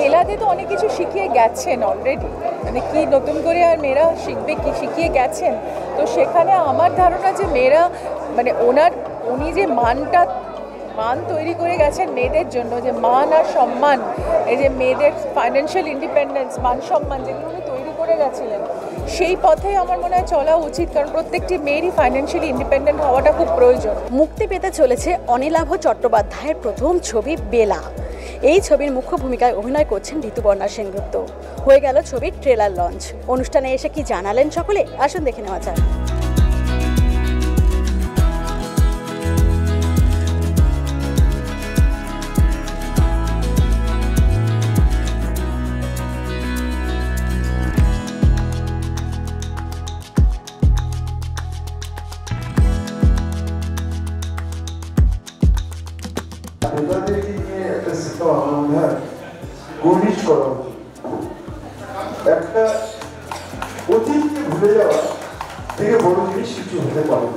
বেলাতে তো অনেক কিছু শিখিয়ে গেছেন অলরেডি, মানে কি নতুন করে আর মেয়েরা শিখবে, কি শিখিয়ে গেছেন। তো সেখানে আমার ধারণা যে মেয়েরা মানে উনি যে মান তৈরি করে গেছেন মেয়েদের জন্য, যে মান আর সম্মান, এই যে মেয়েদের ফাইন্যান্সিয়াল ইন্ডিপেন্ডেন্স, মান সম্মান যেগুলো উনি তৈরি করে গেছিলেন, সেই পথে আমার মনে হয় চলা উচিত, কারণ প্রত্যেকটি মেয়েরই ফাইন্যান্সিয়ালি ইন্ডিপেন্ডেন্ট হওয়াটা খুব প্রয়োজন। মুক্তি পেতে চলেছে অনিলাভ চট্টোপাধ্যায়ের প্রথম ছবি বেলা। এই ছবির মুখ্য ভূমিকায় অভিনয় করছেন ঋতুপর্ণা সেনগুপ্ত। হয়ে গেল ছবির ট্রেলার লঞ্চ। অনুষ্ঠানে এসে কি জানালেন সকলে, আসুন দেখে নেওয়া যাক। বেলাদেরকে নিয়ে একটা সিনেমা আমার মনে হয় গণিত করা উচিত। একটা অতীতকে ভুলে যাওয়া থেকে বড় জিনিস কিছু হতে পারে।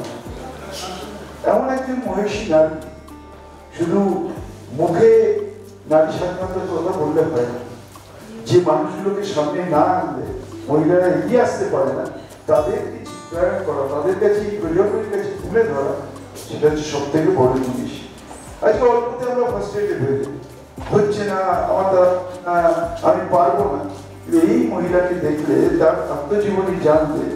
এমন একজন মহিষী নারী, শুধু মুখে নারী স্বাধীনতার কথা বললে হয় না, যে মানুষগুলোকে সামনে না আনলে মহিলারা এগিয়ে আসতে পারে না, তাদেরকে চিত্রায়ন করা, তাদের কাছে এই প্রজন্মের কাছে তুলে ধরা, সেটা হচ্ছে সব থেকে বড় জিনিস। আজকে অল্পতে আমরা ফার্স্ট্রেটেড হয়ে যাই, হচ্ছে না, আমার দ্বারা আমি পারবো না। এই মহিলাকে দেখলে, তার আত্মজীবনী জানলে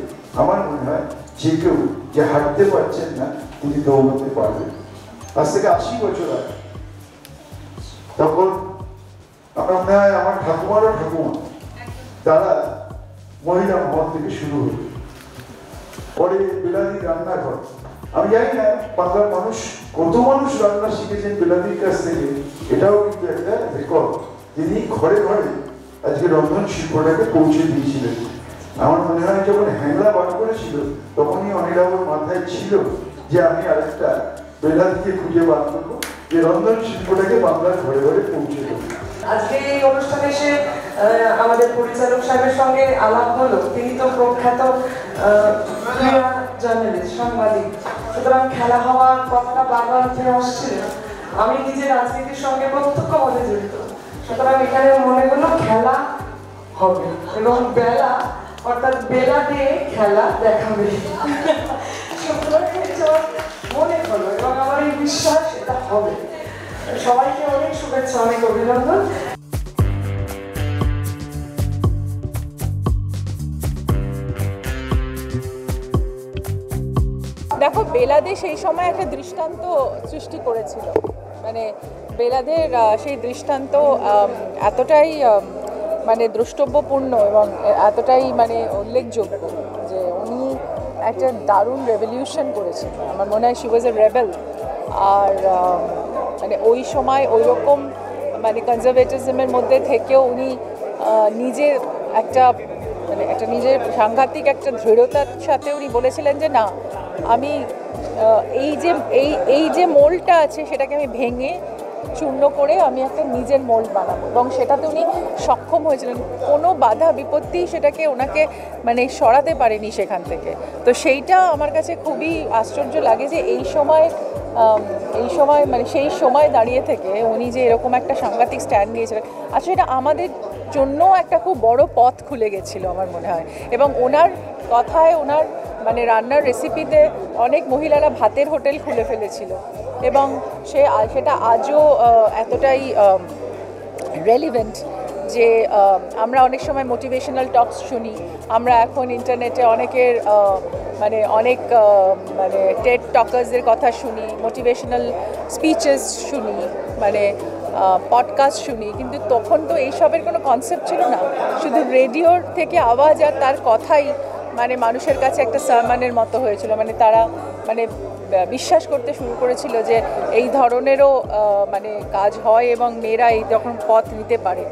আমার মনে হয় যে কেউ যে হাঁটতে পারছেন না তিনি দৌড়াতে পারবেন। আজ থেকে 80 বছর আগে তখন আমার মনে হয় আমার ঠাকুমারও ঠাকুমা, তারা মহিলা মহল থেকে শুরু হল। পরে বিলাতি রান্নাঘর, আমি জানি না বাংলার মানুষ কত মানুষ রান্না শিখেছেন বিলাতির কাছ থেকে, এটাও কিন্তু একটা রেকর্ড। তিনি ঘরে ঘরে আজকে রন্ধন শিল্পটাকে পৌঁছে দিয়েছিলেন। আমার মনে হয় যখন হ্যাংলা বার করেছিল তখনই অনিলাভর মাথায় ছিল যে আমি আরেকটা বিলাতিকে খুঁজে বার করবো, যে রন্ধন শিল্পটাকে বাংলার ঘরে ঘরে পৌঁছে দেবো। আজকে এই অনুষ্ঠানে এসে আমাদের পরিচালক সাহেবের সঙ্গে আলাপ হলো। তিনি তো প্রখ্যাত জার্নালিস্ট, সাংবাদিক, সুতরাং খেলা হওয়ার কথাটা বারবার উঠে আসছিল। আমি নিজে রাজনীতির সঙ্গে প্রত্যক্ষভাবে জড়িত, সুতরাং এখানে মনে হলো খেলা হবে এবং বেলা অর্থাৎ বেলা দিয়ে খেলা দেখাবে, মনে হলো এবং আমার এই বিশ্বাস এটা হবে। সবাইকে অনেক শুভেচ্ছা, অনেক অভিনন্দন। দেখো, বেলাদে সেই সময় একটা দৃষ্টান্ত সৃষ্টি করেছিল, মানে বেলাদের সেই দৃষ্টান্ত এতটাই মানে দ্রষ্টব্যপূর্ণ এবং এতটাই মানে উল্লেখযোগ্য যে উনি একটা দারুণ রেভলিউশন করেছেন। আমার মনে হয় শি ওয়াজ এ রেবেল। আর মানে ওই সময় ওই রকম মানে কনজারভেটিজমের মধ্যে থেকেও উনি নিজের একটা নিজের সাংঘাতিক একটা দৃঢ়তার সাথে উনি বলেছিলেন যে না, আমি এই যে মোল্ডটা আছে সেটাকে আমি ভেঙে চূর্ণ করে আমি একটা নিজের মোল্ড বানাবো, এবং সেটাতে উনি সক্ষম হয়েছিলেন। কোনো বাধা বিপত্তি সেটাকে ওনাকে মানে সরাতে পারেনি সেখান থেকে। তো সেইটা আমার কাছে খুবই আশ্চর্য লাগে যে এই সময় মানে সেই সময় দাঁড়িয়ে থেকে উনি যে এরকম একটা সাংঘাতিক স্ট্যান্ড নিয়েছিলেন, আসলে এটা আমাদের জন্য একটা খুব বড় পথ খুলে গেছিলো আমার মনে হয়। এবং ওনার কথায়, ওনার মানে রান্নার রেসিপিতে অনেক মহিলারা ভাতের হোটেল খুলে ফেলেছিল, এবং সেটা আজও এতটাই রেলিভেন্ট যে আমরা অনেক সময় মোটিভেশনাল টকস শুনি। আমরা এখন ইন্টারনেটে অনেকের অনেক টেড টকার্সদের কথা শুনি, মোটিভেশনাল স্পিচেস শুনি, মানে পডকাস্ট শুনি, কিন্তু তখন তো এইসবের কোনো কনসেপ্ট ছিল না। শুধু রেডিওর থেকে আওয়াজ আর তার কথাই মানে মানুষের কাছে একটা সারমানের মতো হয়েছিল। মানে তারা মানে বিশ্বাস করতে শুরু করেছিল যে এই ধরনেরও মানে কাজ হয় এবং মেয়েরা এই যখন পথ নিতে পারে।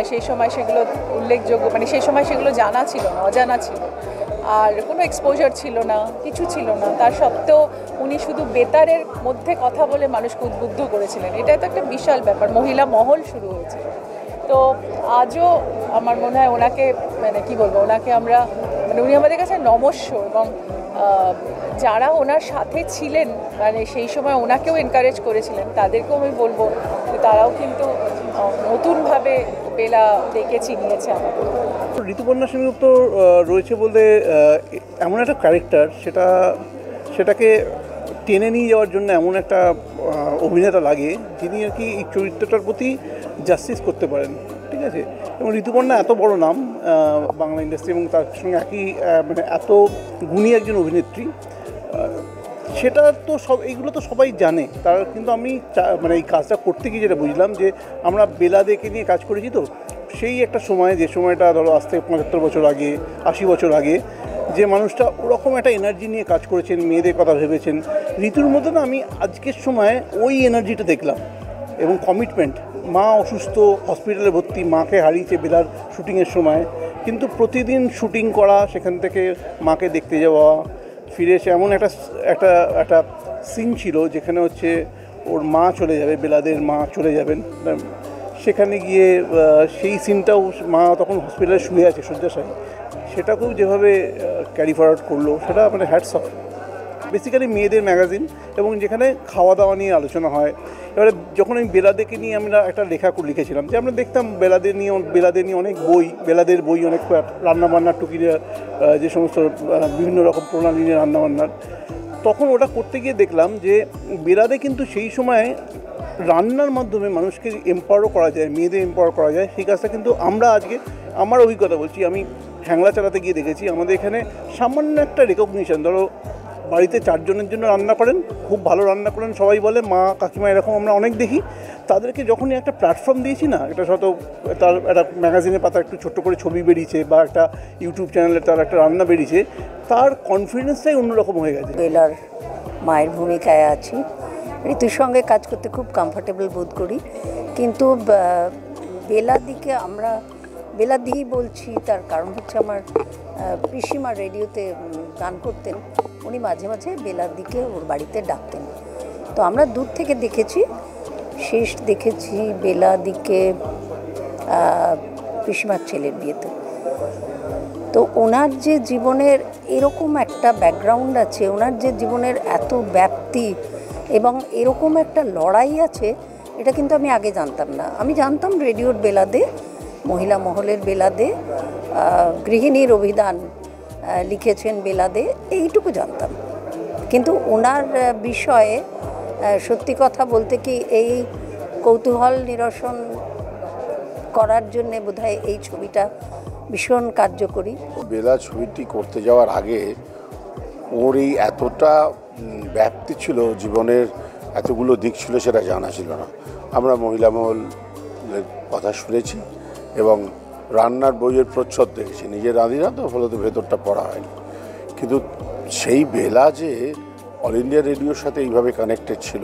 সেই সময় সেগুলো উল্লেখযোগ্য, মানে সেই সময় সেগুলো জানা ছিল না, অজানা ছিল, আর কোনো এক্সপোজার ছিল না, কিছু ছিল না। তার সত্ত্বেও উনি শুধু বেতারের মধ্যে কথা বলে মানুষকে উদ্বুদ্ধ করেছিলেন। এটা তো একটা বিশাল ব্যাপার, মহিলা মহল শুরু হয়েছে। তো আজও আমার মনে হয় ওনাকে মানে কি বলবো, ওনাকে আমরা মানে উনি আমাদের কাছে নমস্য, এবং যারা ওনার সাথে ছিলেন মানে সেই সময় ওনাকেও এনকারেজ করেছিলেন তাদেরকেও আমি বলবো যে তারাও কিন্তু নতুনভাবে বেলা দেখে চিনিয়েছে আমাদের। ঋতুপর্ণা সেনগুপ্ত রয়েছে বলতে এমন একটা ক্যারেক্টার, সেটাকে টেনে নিয়ে যাওয়ার জন্য এমন একটা অভিনেতা লাগে যিনি আর কি এই চরিত্রটার প্রতি জাস্টিস করতে পারেন, ঠিক আছে। এবং ঋতুপর্ণা এত বড় নাম বাংলা ইন্ডাস্ট্রি এবং তার সঙ্গে একই মানে এত গুণী একজন অভিনেত্রী, সেটা তো এইগুলো তো সবাই জানে। তার কিন্তু আমি মানে এই কাজটা করতে গিয়ে যেটা বুঝলাম যে আমরা বেলা দেখে নিয়ে কাজ করেছি, তো সেই একটা সময়, যে সময়টা ধরো আজ থেকে 75 বছর আগে, 80 বছর আগে, যে মানুষটা ওরকম একটা এনার্জি নিয়ে কাজ করেছেন, মেয়েদের কথা ভেবেছেন, ঋতুর মধ্যে না আমি আজকের সময় ওই এনার্জিটা দেখলাম এবং কমিটমেন্ট। মা অসুস্থ, হসপিটালে ভর্তি, মাকে হারিয়েছে বেলার শুটিংয়ের সময়, কিন্তু প্রতিদিন শুটিং করা, সেখান থেকে মাকে দেখতে যাওয়া, ফিরে এসে এমন একটা সিন ছিল যেখানে হচ্ছে ওর মা চলে যাবে, বেলাদের মা চলে যাবেন, সেখানে গিয়ে সেই সিনটাও, মা তখন হসপিটালে শুয়ে আছে শয্যাশায়ী, সেটাকেও যেভাবে ক্যারি ফরওয়ার্ড করলো, সেটা মানে হ্যাটস অফ। বেসিক্যালি মেয়েদের ম্যাগাজিন এবং যেখানে খাওয়া দাওয়া নিয়ে আলোচনা হয়। এবারে যখন আমি বেলাদেরকে নিয়ে আমরা একটা লেখা লিখেছিলাম, যে আমরা দেখতাম বেলাদের নিয়ে অনেক বই, বেলাদের বই, অনেক রান্নাবান্নার টুকিরা, যে সমস্ত বিভিন্ন রকম প্রণালী নিয়ে রান্নাবান্নার, তখন ওটা করতে গিয়ে দেখলাম যে বেলাদে কিন্তু সেই সময় রান্নার মাধ্যমে মানুষকে এম্পাওয়ারও করা যায়, মেয়েদের এম্পাওয়ার করা যায়, সেই কাজটা কিন্তু আমরা আজকে, আমার অভিজ্ঞতা বলছি, আমি হ্যাংলা চালাতে গিয়ে দেখেছি আমাদের এখানে সামান্য একটা রেকগনিশন, ধরো বাড়িতে 4 জনের জন্য রান্না করেন, খুব ভালো রান্না করেন, সবাই বলে মা কাকিমা, এরকম আমরা অনেক দেখি। তাদেরকে যখনই একটা প্ল্যাটফর্ম দিয়েছি না, এটা হয়তো তার একটা ম্যাগাজিনের পাতা একটু ছোট্ট করে ছবি বেরিয়েছে বা একটা ইউটিউব চ্যানেলে তার একটা রান্না বেরিয়েছে, তার কনফিডেন্সটাই অন্যরকম হয়ে গেছে। বেলার মায়ের ভূমিকায় আছি, ঋতুর সঙ্গে কাজ করতে খুব কমফোর্টেবল বোধ করি, কিন্তু বেলাদিই বলছি, তার কারণ হচ্ছে আমার পিসিমা রেডিওতে গান করতেন, উনি মাঝে মাঝে বেলাদিকে ওর বাড়িতে ডাকতেন, তো আমরা দূর থেকে দেখেছি। শেষ দেখেছি বেলাদিকে পিসিমার ছেলের বিয়েতে। তো ওনার যে জীবনের এরকম একটা ব্যাকগ্রাউন্ড আছে, ওনার যে জীবনের এত ব্যাপ্তি এবং এরকম একটা লড়াই আছে, এটা কিন্তু আমি আগে জানতাম না। আমি জানতাম রেডিওর বেলাদে, মহিলা মহলের বেলাদে, গৃহিণীর অভিধান লিখেছেন বেলাদে, এইটুকু জানতাম। কিন্তু ওনার বিষয়ে সত্যি কথা বলতে কি, এই কৌতূহল নিরসন করার জন্যে বোধহয় এই ছবিটা ভীষণ কার্যকরী। বেলা ছবিটি করতে যাওয়ার আগে ওর এই এতটা ব্যাপ্তি ছিল, জীবনের এতগুলো দিক ছিল, সেটা জানা ছিল না। আমরা মহিলা মহলের কথা শুনেছি এবং রান্নার বইয়ের প্রচ্ছদ দেখেছি, নিজে রাঁধি না তো, ফলে তো ভেতরটা পড়া হয়নি। কিন্তু সেই বেলা যে অল ইন্ডিয়া রেডিওর সাথে এইভাবে কানেক্টেড ছিল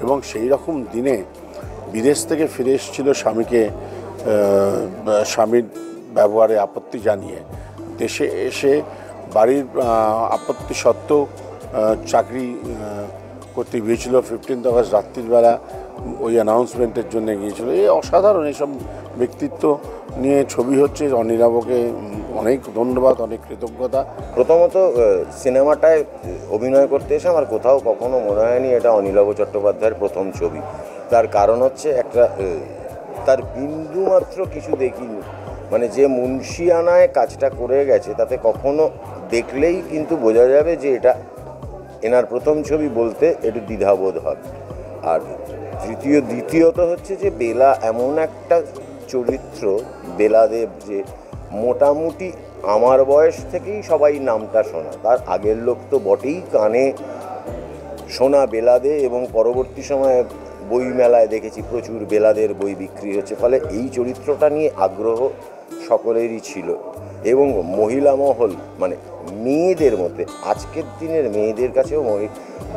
এবং সেই রকম দিনে বিদেশ থেকে ফিরে এসেছিল স্বামীর ব্যবহারে আপত্তি জানিয়ে, দেশে এসে বাড়ির আপত্তি সত্ত্বেও চাকরি করতে গিয়েছিল। 15 আগস্ট রাত্রিবেলা ওই অ্যানাউন্সমেন্টের জন্য গিয়েছিল। এই অসাধারণ এইসব ব্যক্তিত্ব নিয়ে ছবি হচ্ছে। অনিলাভকে অনেক ধন্যবাদ, অনেক কৃতজ্ঞতা। প্রথমত সিনেমাটায় অভিনয় করতে এসে আমার কোথাও কখনো মনে হয়নি এটা অনিলাভ চট্টোপাধ্যায়ের প্রথম ছবি। তার কারণ হচ্ছে একটা, তার বিন্দুমাত্র কিছু দেখিনি, মানে যে মুন্সিয়ানায় কাজটা করে গেছে তাতে কখনো দেখলেই কিন্তু বোঝা যাবে যে এটা এনার প্রথম ছবি বলতে একটু দ্বিধাবোধ হবে। আর দ্বিতীয়ত হচ্ছে যে বেলা এমন একটা চরিত্র, বেলাদেব, যে মোটামুটি আমার বয়স থেকেই সবাই নামটা শোনা, তার আগের লোক তো বটেই, কানে শোনা বেলাদে, এবং পরবর্তী সময়ে বই মেলায় দেখেছি প্রচুর বেলাদের বই বিক্রি হচ্ছে। ফলে এই চরিত্রটা নিয়ে আগ্রহ সকলেরই ছিল। এবং মহিলা মহল মানে মেয়েদের মধ্যে, আজকের দিনের মেয়েদের কাছেও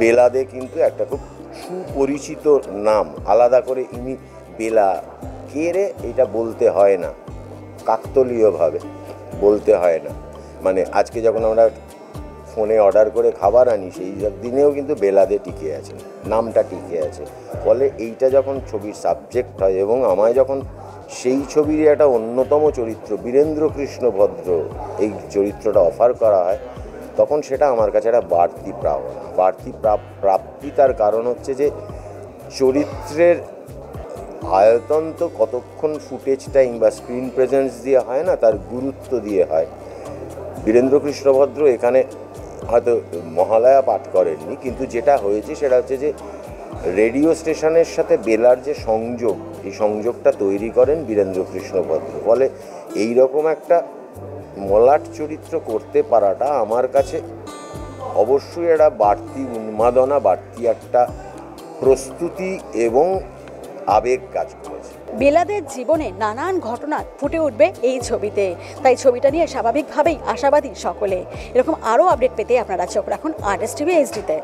বেলাদে কিন্তু একটা খুব সুপরিচিত নাম। আলাদা করে ইনি বেলা কে রে এটা বলতে হয় না, কাকতলীয়ভাবে বলতে হয় না। মানে আজকে যখন আমরা ফোনে অর্ডার করে খাবার আনি, সেই দিনেও কিন্তু বেলাদে টিকে আছে, নামটা টিকে আছে। ফলে এইটা যখন ছবির সাবজেক্ট হয় এবং আমায় যখন সেই ছবির একটা অন্যতম চরিত্র বীরেন্দ্র কৃষ্ণ ভদ্র এই চরিত্রটা অফার করা হয়, তখন সেটা আমার কাছে একটা বাড়তি পাওনা, বাড়তি প্রাপ্তি। তার কারণ হচ্ছে যে চরিত্রের আয়তন তো কতক্ষণ ফুটেজ টাইম বা স্ক্রিন প্রেজেন্স দিয়ে হয় না, তার গুরুত্ব দিয়ে হয়। বীরেন্দ্র কৃষ্ণ ভদ্র এখানে হয়তো মহালয়া পাঠ করেননি, কিন্তু যেটা হয়েছে সেটা হচ্ছে যে রেডিও স্টেশনের সাথে বেলার যে সংযোগ, এই সংযোগটা তৈরি করেন বীরেন্দ্র কৃষ্ণ ভদ্র। ফলে এই রকম একটা মলাট চরিত্র করতে পারাটা আমার কাছে অবশ্যই একটা বাড়তি উন্মাদনা, বাড়তি একটা প্রস্তুতি এবং আবেগ কাজ করেছে। বেলাদের জীবনে নানান ঘটনা ফুটে উঠবে এই ছবিতে, তাই ছবিটা নিয়ে স্বাভাবিকভাবেই আশাবাদী সকলে। এরকম আরও আপডেট পেতে আপনারা চোখ রাখুন আরএস টিভি এইচডিতে।